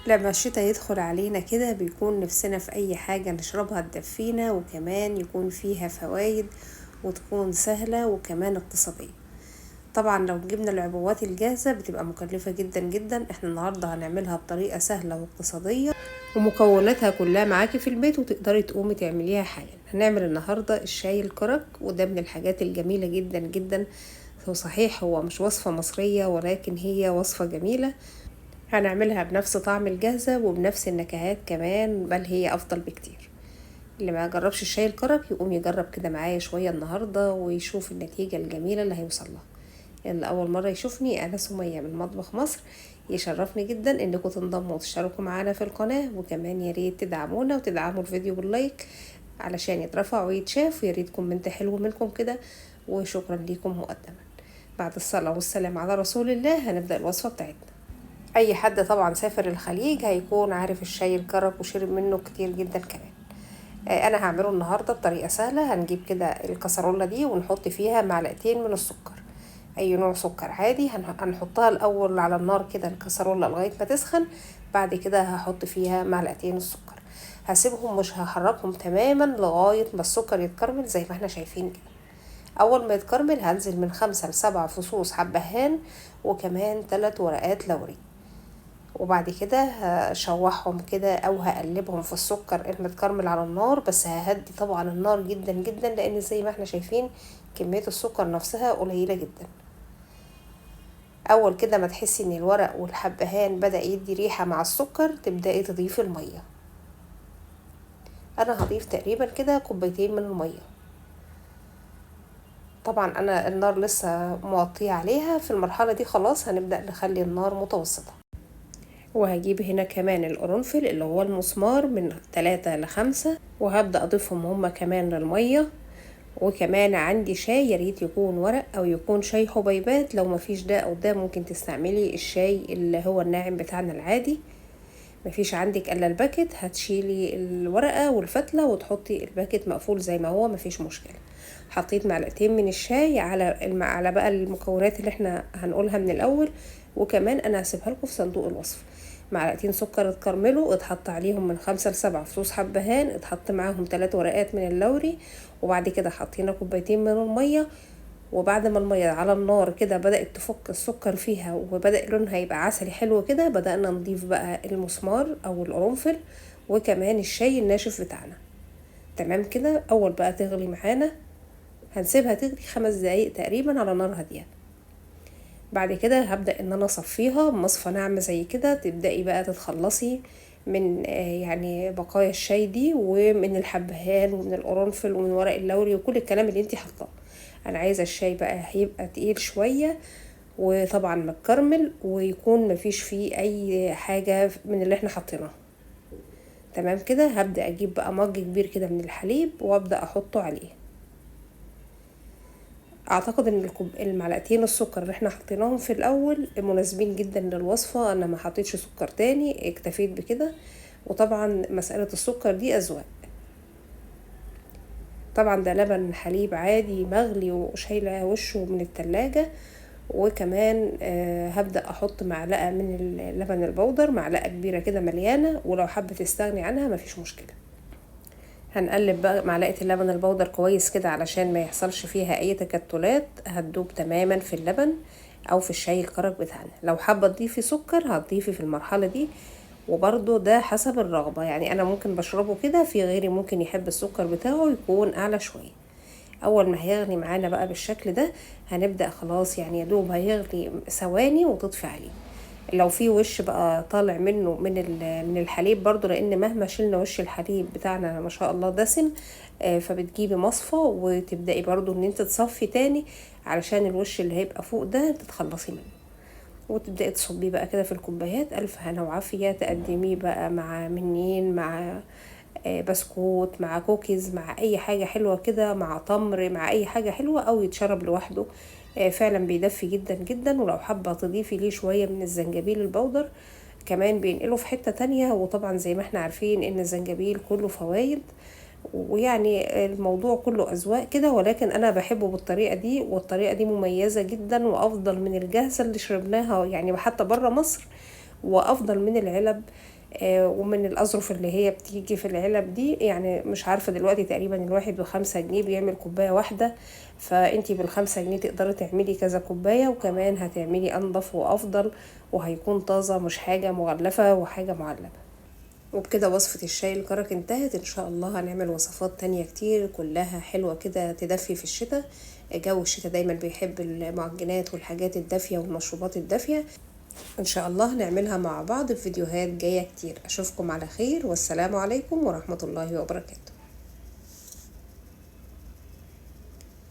لما الشتاء يدخل علينا كده بيكون نفسنا في اي حاجة نشربها تدفينا، وكمان يكون فيها فوائد وتكون سهلة وكمان اقتصادية. طبعا لو جبنا العبوات الجاهزة بتبقى مكلفة جدا جدا، احنا النهاردة هنعملها بطريقة سهلة واقتصادية ومكوناتها كلها معاكي في البيت وتقدري تقومي تعمليها حالا. هنعمل النهاردة الشاي الكرك، وده من الحاجات الجميلة جدا جدا. هو صحيح هو مش وصفة مصرية، ولكن هي وصفة جميلة. هنعملها بنفس طعم الجاهزة وبنفس النكهات كمان، بل هي أفضل بكتير. اللي ما جربش الشاي الكرك يقوم يجرب كده معايا شوية النهاردة ويشوف النتيجة الجميلة اللي هيوصلها. اللي أول مرة يشوفني أنا سمية من مطبخ مصر، يشرفني جدا انكم تنضموا وتشتركوا معانا في القناة، وكمان ياريت تدعمونا وتدعموا الفيديو باللايك علشان يترفع ويتشاف، وياريت كومنت حلو منكم كده، وشكرا ليكم مقدما. بعد الصلاة والسلام على رسول الله هنبدأ الوصفة بتاعتنا. اي حد طبعا سافر الخليج هيكون عارف الشاي الكرك وشرب منه كتير جدا كمان. انا هعمله النهارده بطريقه سهله. هنجيب كده الكسرولة دي ونحط فيها معلقتين من السكر، اي نوع سكر عادي. هنحطها الاول على النار كده الكسرولة لغايه ما تسخن. بعد كده هحط فيها معلقتين السكر، هسيبهم مش هحركهم تماما لغايه ما السكر يتكرمل زي ما احنا شايفين كده. اول ما يتكرمل هنزل من 5 ل7 فصوص حبهان، وكمان 3 ورقات لوري. وبعد كده هشوحهم كده او هقلبهم في السكر المتكرمل على النار، بس ههدي طبعا النار جدا جدا، لان زي ما احنا شايفين كمية السكر نفسها قليلة جدا. اول كده ما تحسي ان الورق والحبهان بدأ يدي ريحة مع السكر، تبدأي تضيفي المية. انا هضيف تقريبا كده كوبايتين من المية. طبعا انا النار لسه موطية عليها. في المرحلة دي خلاص هنبدأ نخلي النار متوسطة. وهجيب هنا كمان القرنفل اللي هو المسمار من 3 ل5، وهبدأ اضيفهم هما كمان للمية. وكمان عندي شاي، ياريت يكون ورق او يكون شاي حبيبات. لو مفيش ده او ده ممكن تستعملي الشاي اللي هو الناعم بتاعنا العادي. مفيش عندك الا الباكت، هتشيلي الورقة والفتلة وتحطي الباكت مقفول زي ما هو، مفيش مشكلة. حطيت معلقتين من الشاي على بقى المكونات اللي احنا هنقولها من الاول، وكمان انا هسيبها لكم في صندوق الوصف. معلقتين سكر اتكرملوا، اتحط عليهم من 5 ل7 فصوص حبهان، اتحط معاهم 3 ورقات من اللوري، وبعد كده حطينا كوبايتين من المية. وبعد ما المية على النار كده بدأت تفك السكر فيها وبدأ لونها يبقى عسلي حلو كده، بدأنا نضيف بقى المسمار او القرنفل وكمان الشاي الناشف بتاعنا. تمام كده. اول بقى تغلي معانا هنسيبها تغلي 5 دقايق تقريبا على نار هادية. بعد كده هبدأ ان انا اصفيها بمصفى ناعمة زي كده. تبدأي بقى تتخلصي من يعني بقايا الشاي دي، ومن الحبهان ومن القرنفل ومن ورق اللوري وكل الكلام اللي انتي حطاه. انا عايزة الشاي بقى هيبقى تقيل شوية، وطبعا متكرمل، ويكون مفيش فيه اي حاجة من اللي احنا حطيناه. تمام كده. هبدأ اجيب بقى مج كبير كده من الحليب وابدأ احطه عليه. اعتقد ان المعلقتين السكر اللي احنا حطيناهم في الاول مناسبين جدا للوصفة. انا ما حطيتش سكر تاني، اكتفيت بكده. وطبعا مسألة السكر دي اذواق. طبعا ده لبن حليب عادي مغلي وشايله وشه من التلاجة. وكمان هبدأ احط معلقة من اللبن البودر، معلقة كبيرة كده مليانة، ولو حابة تستغني عنها مفيش مشكلة. هنقلب بقى معلقة اللبن البودر كويس كده علشان ما يحصلش فيها اي تكتلات، هتدوب تماما في اللبن او في الشاي الكرك بتاعنا. لو حابة تضيفي سكر هتضيفي في المرحلة دي، وبرضو ده حسب الرغبة. يعني انا ممكن بشربه كده، في غيري ممكن يحب السكر بتاعه يكون اعلى شوية. اول ما هيغلي معانا بقى بالشكل ده هنبدأ خلاص، يعني يدوب هيغلي ثواني وتطفي عليه. لو في وش بقى طالع منه من الحليب برضو، لان مهما شلنا وش الحليب بتاعنا ما شاء الله دسم، فبتجيبي مصفى وتبدأي برضو ان انت تصفي تاني علشان الوش اللي هيبقى فوق ده تتخلصي منه. وتبدأي تصبيه بقى كده في الكوبايات. الف هنا وعافية. تقدميه بقى مع منين، مع بسكوت، مع كوكيز، مع اي حاجة حلوة كده، مع تمر، مع اي حاجة حلوة، او يتشرب لوحده. فعلا بيدفي جدا جدا. ولو حابة تضيفي ليه شوية من الزنجبيل البودر كمان بينقله في حتة تانية. وطبعا زي ما احنا عارفين ان الزنجبيل كله فوائد، ويعني الموضوع كله اذواق كده، ولكن انا بحبه بالطريقة دي، والطريقة دي مميزة جدا وافضل من الجاهزة اللي شربناها يعني حتى برا مصر. وافضل من العلب ومن الأظرف اللي هي بتيجي في العلب دي. يعني مش عارفة دلوقتي تقريبا الواحد ب5 جنيه بيعمل كوباية واحدة، فانتي بال5 جنيه تقدري تعملي كذا كوباية، وكمان هتعملي انضف وافضل، وهيكون طازة مش حاجة مغلفة وحاجة معلبة. وبكده وصفة الشاي الكرك انتهت. ان شاء الله هنعمل وصفات تانية كتير كلها حلوة كده تدفي في الشتاء. جو الشتاء دايما بيحب المعجنات والحاجات الدافية والمشروبات الدافية. ان شاء الله هنعملها مع بعض في فيديوهات جاية كتير. اشوفكم على خير، والسلام عليكم ورحمة الله وبركاته.